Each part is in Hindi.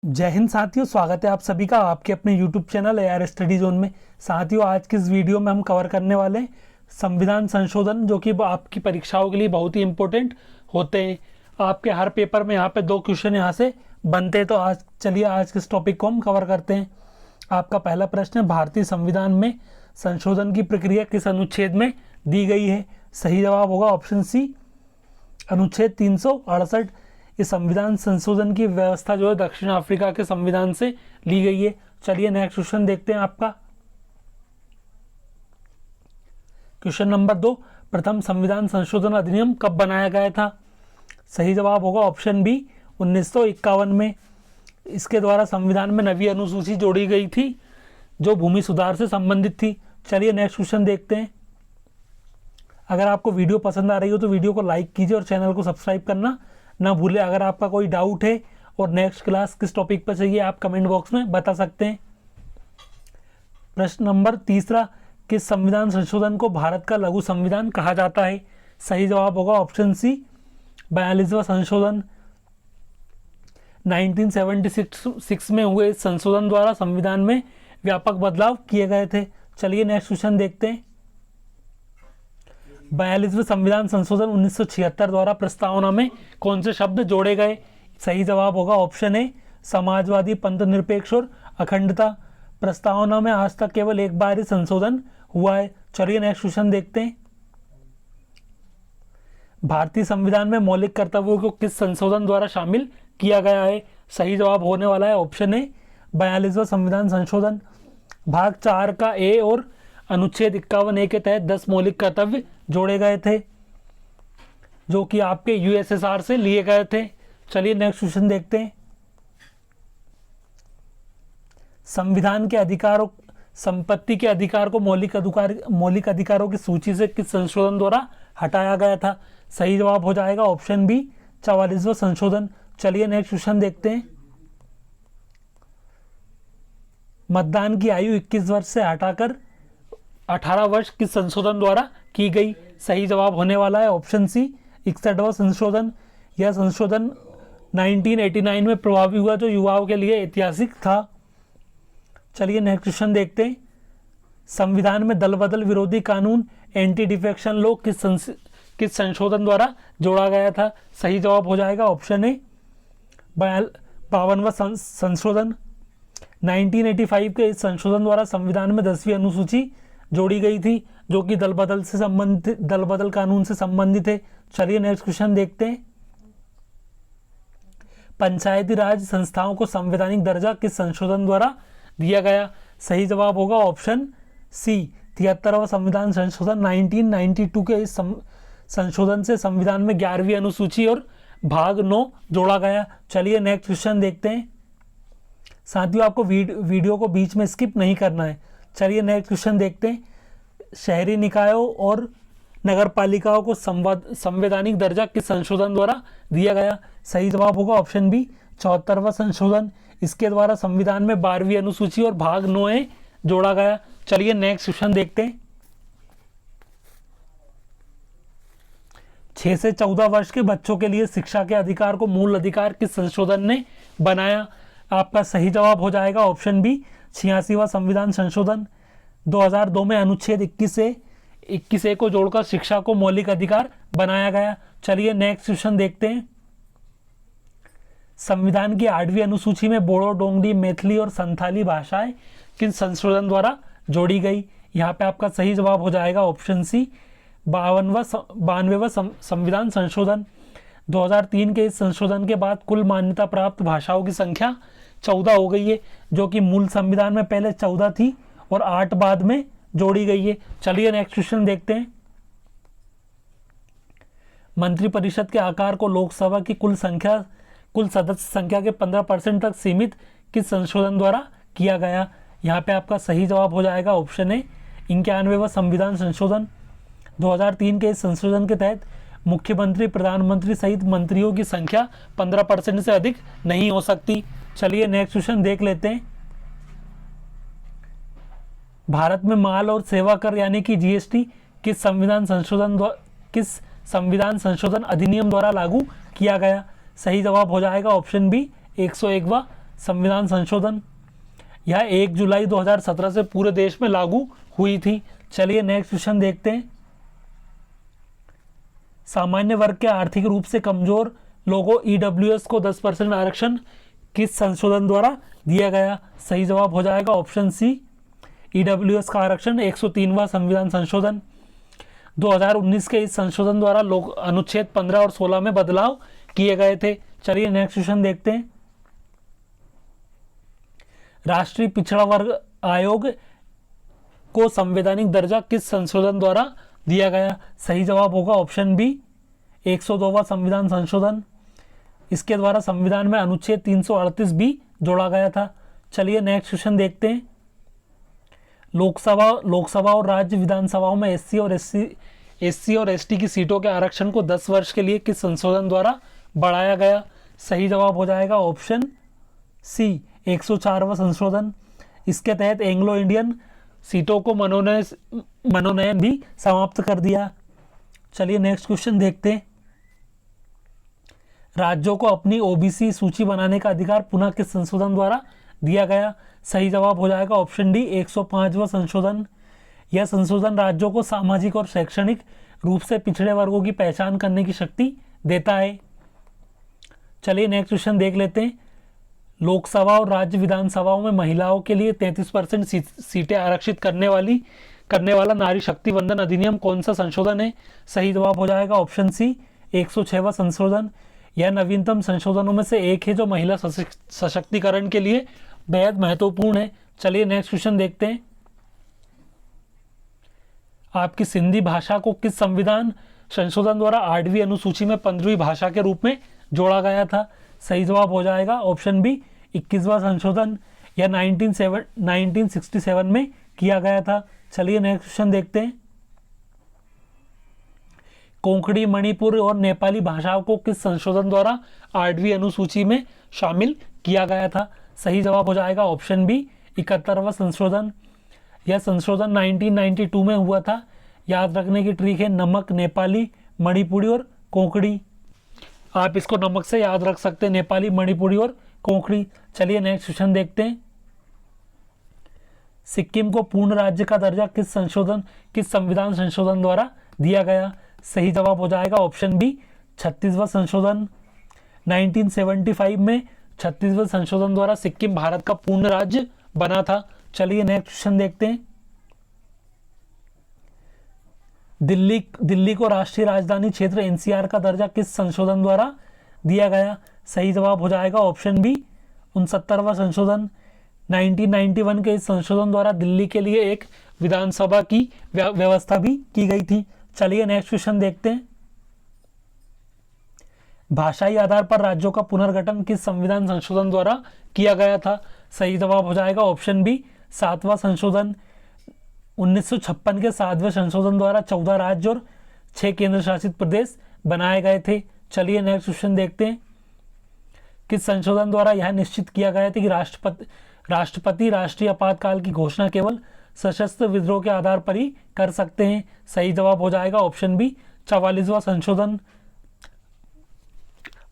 जय हिंद साथियों, स्वागत है आप सभी का आपके अपने YouTube channel AR study zone में। साथियों, आज की इस वीडियो में हम कवर करने वाले हैं संविधान संशोधन, जो कि आपकी परीक्षाओं के लिए बहुत ही इम्पोर्टेंट होते हैं। आपके हर पेपर में यहाँ पे 2 क्वेश्चन यहाँ से बनते हैं। तो चलिए आज के इस टॉपिक को हम कवर करते हैं। आपका पहला प्रश्न है, भारतीय संविधान में संशोधन की प्रक्रिया किस अनुच्छेद में दी गई है? सही जवाब होगा ऑप्शन सी, अनुच्छेद 368। इस संविधान संशोधन की व्यवस्था जो है दक्षिण अफ्रीका के संविधान से ली गई है। चलिए नेक्स्ट क्वेश्चन देखते हैं आपका। क्वेश्चन नंबर 2, प्रथम संविधान संशोधन अधिनियम कब बनाया गया था? सही जवाब होगा ऑप्शन बी, 1951 में। इसके द्वारा संविधान में नवी अनुसूची जोड़ी गई थी जो भूमि सुधार से संबंधित थी। चलिए नेक्स्ट क्वेश्चन देखते हैं। अगर आपको वीडियो पसंद आ रही हो तो वीडियो को लाइक कीजिए और चैनल को सब्सक्राइब करना ना भूलें। अगर आपका कोई डाउट है और नेक्स्ट क्लास किस टॉपिक पर चाहिए आप कमेंट बॉक्स में बता सकते हैं। प्रश्न नंबर 3, किस संविधान संशोधन को भारत का लघु संविधान कहा जाता है? सही जवाब होगा ऑप्शन सी, 42वां संशोधन। 1976 में हुए इस संशोधन द्वारा संविधान में व्यापक बदलाव किए गए थे। चलिए नेक्स्ट क्वेश्चन देखते हैं। 42वें संविधान संशोधन 1976 द्वारा प्रस्तावना में कौन से शब्द जोड़े गए? सही जवाब होगा ऑप्शन ए, समाजवादी, पंथ निरपेक्ष और अखंडता। प्रस्तावना में आज तक केवल एक बार ही संशोधन हुआ है। चलिए नेक्स्ट क्वेश्चन देखते हैं। भारतीय संविधान में मौलिक कर्तव्यों को किस संशोधन द्वारा शामिल किया गया है? सही जवाब होने वाला है ऑप्शन ए, 42वां संविधान संशोधन। भाग 4 का ए और अनुच्छेद 51A के तहत 10 मौलिक कर्तव्य जोड़े गए थे जो कि आपके USSR से लिए गए थे। चलिए नेक्स्ट क्वेश्चन देखते हैं। संविधान के अधिकारों, संपत्ति के अधिकार को मौलिक अधिकारों की सूची से किस संशोधन द्वारा हटाया गया था? सही जवाब हो जाएगा ऑप्शन बी, 44वां संशोधन। चलिए नेक्स्ट क्वेश्चन देखते हैं। मतदान की आयु 21 वर्ष से हटाकर 18 वर्ष किस संशोधन द्वारा की गई? सही जवाब होने वाला है ऑप्शन सी, 61वां संशोधन। यह संशोधन 1989 में प्रभावी हुआ जो युवाओं के लिए ऐतिहासिक था। चलिए नेक्स्ट क्वेश्चन देखते हैं। संविधान में दल बदल विरोधी कानून, एंटी डिफेक्शन लॉ किस संशोधन द्वारा जोड़ा गया था? सही जवाब हो जाएगा ऑप्शन ए, 52वां संशोधन। 1985 के इस संशोधन द्वारा संविधान में 10वीं अनुसूची जोड़ी गई थी जो कि दल बदल कानून से संबंधित है। चलिए नेक्स्ट क्वेश्चन देखते हैं। पंचायती राज संस्थाओं को संवैधानिक दर्जा किस संशोधन द्वारा दिया गया? सही जवाब होगा ऑप्शन सी, 73वां संविधान संशोधन। 1992 के इस संशोधन से संविधान में 11वीं अनुसूची और भाग 9 जोड़ा गया। चलिए नेक्स्ट क्वेश्चन देखते हैं। साथियों, आपको वीडियो को बीच में स्किप नहीं करना है। चलिए नेक्स्ट क्वेश्चन देखते हैं। शहरी निकायों और नगर पालिकाओं को संवैधानिक दर्जा किस संशोधन द्वारा दिया गया? सही जवाब होगा ऑप्शन बी, 74वां संशोधन। इसके द्वारा संविधान में 12वीं अनुसूची और भाग 9 जोड़ा गया। चलिए नेक्स्ट क्वेश्चन देखते हैं। 6 से 14 वर्ष के बच्चों के लिए शिक्षा के अधिकार को मूल अधिकार किस संशोधन ने बनाया? आपका सही जवाब हो जाएगा ऑप्शन बी, 86वां संविधान संशोधन। 2002 में अनुच्छेद 21A को जोड़कर शिक्षा को मौलिक अधिकार बनाया गया। चलिए नेक्स्ट क्वेश्चन देखते हैं। संविधान की 8वीं अनुसूची में बोडो, डोंगरी, मैथिली और संथाली भाषाएं किस संशोधन द्वारा जोड़ी गई? यहाँ पे आपका सही जवाब हो जाएगा ऑप्शन सी, 92वां संविधान संशोधन। 2003 के इस संशोधन के बाद कुल मान्यता प्राप्त भाषाओं की संख्या 14 हो गई है जो कि मूल संविधान में पहले 14 थी और 8 बाद में जोड़ी गई है। चलिए नेक्स्ट क्वेश्चन देखते हैं। मंत्रिपरिषद के आकार को लोकसभा की कुल सदस्य संख्या के 15% तक सीमित किस संशोधन द्वारा किया गया? यहाँ पे आपका सही जवाब हो जाएगा ऑप्शन ए, 91वां संविधान संशोधन। 2003 के इस संशोधन के तहत मुख्यमंत्री, प्रधानमंत्री सहित मंत्रियों की संख्या 15% से अधिक नहीं हो सकती। चलिए नेक्स्ट क्वेश्चन देख लेते हैं। भारत में माल और सेवा कर यानी कि GST किस संविधान संशोधन अधिनियम द्वारा लागू किया गया? सही जवाब हो जाएगा ऑप्शन बी, 101वां संविधान संशोधन, यह 1 जुलाई 2017 से पूरे देश में लागू हुई थी। चलिए नेक्स्ट क्वेश्चन देखते हैं। सामान्य वर्ग के आर्थिक रूप से कमजोर लोगों ईडब्ल्यूएस को 10% आरक्षण किस संशोधन द्वारा दिया गया? सही जवाब हो जाएगा ऑप्शन सी, ईडब्ल्यूएस का आरक्षण 103वां संविधान संशोधन। 2019 के इस संशोधन द्वारा लोग अनुच्छेद 15 और 16 में बदलाव किए गए थे। चलिए नेक्स्ट क्वेश्चन देखते हैं। राष्ट्रीय पिछड़ा वर्ग आयोग को संवैधानिक दर्जा किस संशोधन द्वारा दिया गया? सही जवाब होगा ऑप्शन बी, 102वां संविधान संशोधन। इसके द्वारा संविधान में अनुच्छेद 338 भी जोड़ा गया था। चलिए नेक्स्ट क्वेश्चन देखते हैं। लोकसभा और राज्य विधानसभाओं में एससी और एसटी की सीटों के आरक्षण को 10 वर्ष के लिए किस संशोधन द्वारा बढ़ाया गया? सही जवाब हो जाएगा ऑप्शन सी, 104वां संशोधन। इसके तहत एंग्लो इंडियन सीटों को मनोनयन भी समाप्त कर दिया। चलिए नेक्स्ट क्वेश्चन देखते हैं। राज्यों को अपनी ओबीसी सूची बनाने का अधिकार पुनः किस संशोधन द्वारा दिया गया? सही जवाब हो जाएगा ऑप्शन डी, 105वां संशोधन। यह संशोधन राज्यों को सामाजिक और शैक्षणिक रूप से पिछड़े वर्गों की पहचान करने की शक्ति देता है। चलिए नेक्स्ट क्वेश्चन देख लेते हैं। लोकसभा और राज्य विधानसभाओं में महिलाओं के लिए 33% सीटें आरक्षित करने वाला नारी शक्ति वंदन अधिनियम कौन सा संशोधन है? सही जवाब हो जाएगा ऑप्शन सी, 106वां संशोधन। यह नवीनतम संशोधनों में से एक है जो महिला सशक्तिकरण के लिए बेहद महत्वपूर्ण है। चलिए नेक्स्ट क्वेश्चन देखते हैं। आपकी सिंधी भाषा को किस संविधान संशोधन द्वारा 8वीं अनुसूची में 15वीं भाषा के रूप में जोड़ा गया था? सही जवाब हो जाएगा ऑप्शन बी, 21वां संशोधन। यह 1967 में किया गया था। चलिए नेक्स्ट क्वेश्चन देखते हैं। कोंकणी, मणिपुर और नेपाली भाषाओं को किस संशोधन द्वारा 8वीं अनुसूची में शामिल किया गया था? सही जवाब हो जाएगा ऑप्शन बी, 71वां संशोधन। यह संशोधन 1992 में हुआ था। याद रखने की ट्रिक है नमक, नेपाली, मणिपुरी और कोंकणी। आप इसको नमक से याद रख सकते हैं, नेपाली, मणिपुरी और कोंकणी। चलिए नेक्स्ट क्वेश्चन देखते हैं। सिक्किम को पूर्ण राज्य का दर्जा किस संविधान संशोधन द्वारा दिया गया? सही जवाब हो जाएगा ऑप्शन बी, 36वां संशोधन। 1975 में 36वें संशोधन द्वारा सिक्किम भारत का पूर्ण राज्य बना था। चलिए नेक्स्ट क्वेश्चन देखते हैं। दिल्ली को राष्ट्रीय राजधानी क्षेत्र एनसीआर का दर्जा किस संशोधन द्वारा दिया गया? सही जवाब हो जाएगा ऑप्शन बी, 69वां संशोधन। 1991 के इस संशोधन द्वारा दिल्ली के लिए एक विधानसभा की व्यवस्था भी की गई थी। चलिए नेक्स्ट क्वेश्चन देखते हैं। भाषाई आधार पर राज्यों का पुनर्गठन किस संविधान संशोधन द्वारा किया गया था? सही जवाब हो जाएगा ऑप्शन बी, 7वां संशोधन। 1956 के 7वें संशोधन द्वारा 14 राज्य और 6 केंद्र शासित प्रदेश बनाए गए थे। चलिए नेक्स्ट क्वेश्चन देखते हैं। किस संशोधन द्वारा यह निश्चित किया गया था कि राष्ट्रपति राष्ट्रीय आपातकाल की घोषणा केवल सशस्त्र विद्रोह के आधार पर ही कर सकते हैं? सही जवाब हो जाएगा ऑप्शन बी, 44वां संशोधन।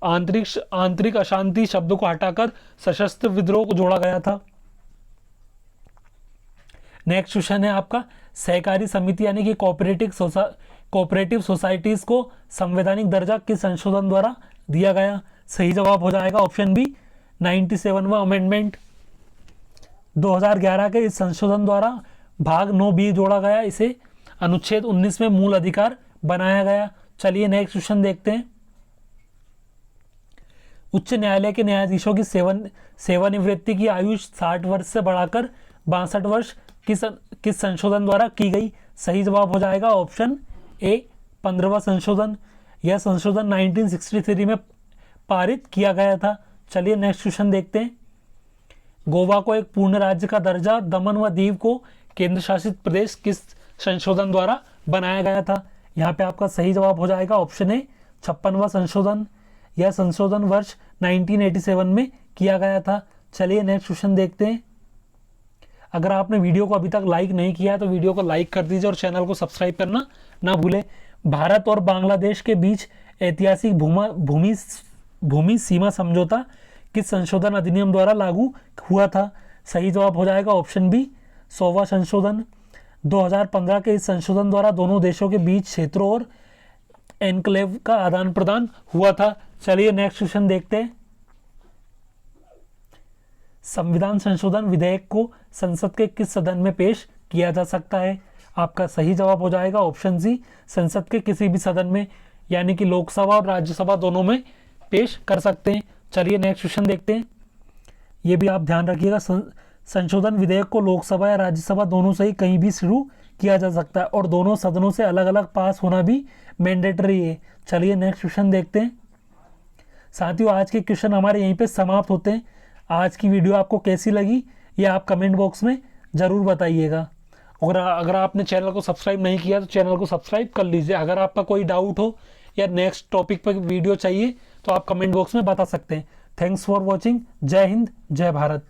आंतरिक अशांति शब्द को हटाकर सशस्त्र विद्रोह को जोड़ा गया था। नेक्स्ट क्वेश्चन है आपका, सहकारी समिति यानी कि कोऑपरेटिव सोसाइटीज को संवैधानिक दर्जा किस संशोधन द्वारा दिया गया? सही जवाब हो जाएगा ऑप्शन बी, 97वां अमेंडमेंट। 2011 के इस संशोधन द्वारा भाग 9B जोड़ा गया, इसे अनुच्छेद 19 में मूल अधिकार बनाया गया। चलिए नेक्स्ट क्वेश्चन देखते हैं। उच्च न्यायालय के न्यायाधीशों की सेवानिवृत्ति की आयु 60 वर्ष से बढ़ाकर 62 वर्ष किस संशोधन द्वारा की गई? सही जवाब हो जाएगा ऑप्शन ए, 15वां संशोधन। यह संशोधन 1963 में पारित किया गया था। चलिए नेक्स्ट क्वेश्चन देखते हैं। गोवा को एक पूर्ण राज्य का दर्जा, दमन व दीव को केंद्र शासित प्रदेश किस संशोधन द्वारा बनाया गया था? यहाँ पे आपका सही जवाब हो जाएगा ऑप्शन ए, 56वां संशोधन। यह संशोधन वर्ष 1987 में किया गया था। चलिए नेक्स्ट क्वेश्चन देखते हैं। अगर आपने वीडियो को अभी तक लाइक नहीं किया है तो वीडियो को लाइक कर दीजिए और चैनल को सब्सक्राइब करना ना भूलें। भारत और बांग्लादेश के बीच ऐतिहासिक भूमि सीमा समझौता किस संशोधन अधिनियम द्वारा लागू हुआ था? सही जवाब हो जाएगा ऑप्शन बी 100वां संशोधन। 2015 के इस संशोधन द्वारा दोनों देशों के बीच क्षेत्रों और एनक्लेव का आदान प्रदान हुआ था। चलिए नेक्स्ट क्वेश्चन देखते हैं। संविधान संशोधन विधेयक को संसद के किस सदन में पेश किया जा सकता है? आपका सही जवाब हो जाएगा ऑप्शन सी संसद के किसी भी सदन में, यानी कि लोकसभा और राज्यसभा दोनों में पेश कर सकते हैं। चलिए नेक्स्ट क्वेश्चन देखते हैं। ये भी आप ध्यान रखिएगा, संशोधन विधेयक को लोकसभा या राज्यसभा दोनों से ही कहीं भी शुरू किया जा सकता है और दोनों सदनों से अलग अलग पास होना भी मैंडेटरी है। चलिए नेक्स्ट क्वेश्चन देखते हैं। साथियों, आज के क्वेश्चन हमारे यहीं पे समाप्त होते हैं। आज की वीडियो आपको कैसी लगी ये आप कमेंट बॉक्स में ज़रूर बताइएगा। और अगर आपने चैनल को सब्सक्राइब नहीं किया तो चैनल को सब्सक्राइब कर लीजिए। अगर आपका कोई डाउट हो या नेक्स्ट टॉपिक पर वीडियो चाहिए तो आप कमेंट बॉक्स में बता सकते हैं। Thanks for watching. जय हिंद, जय भारत।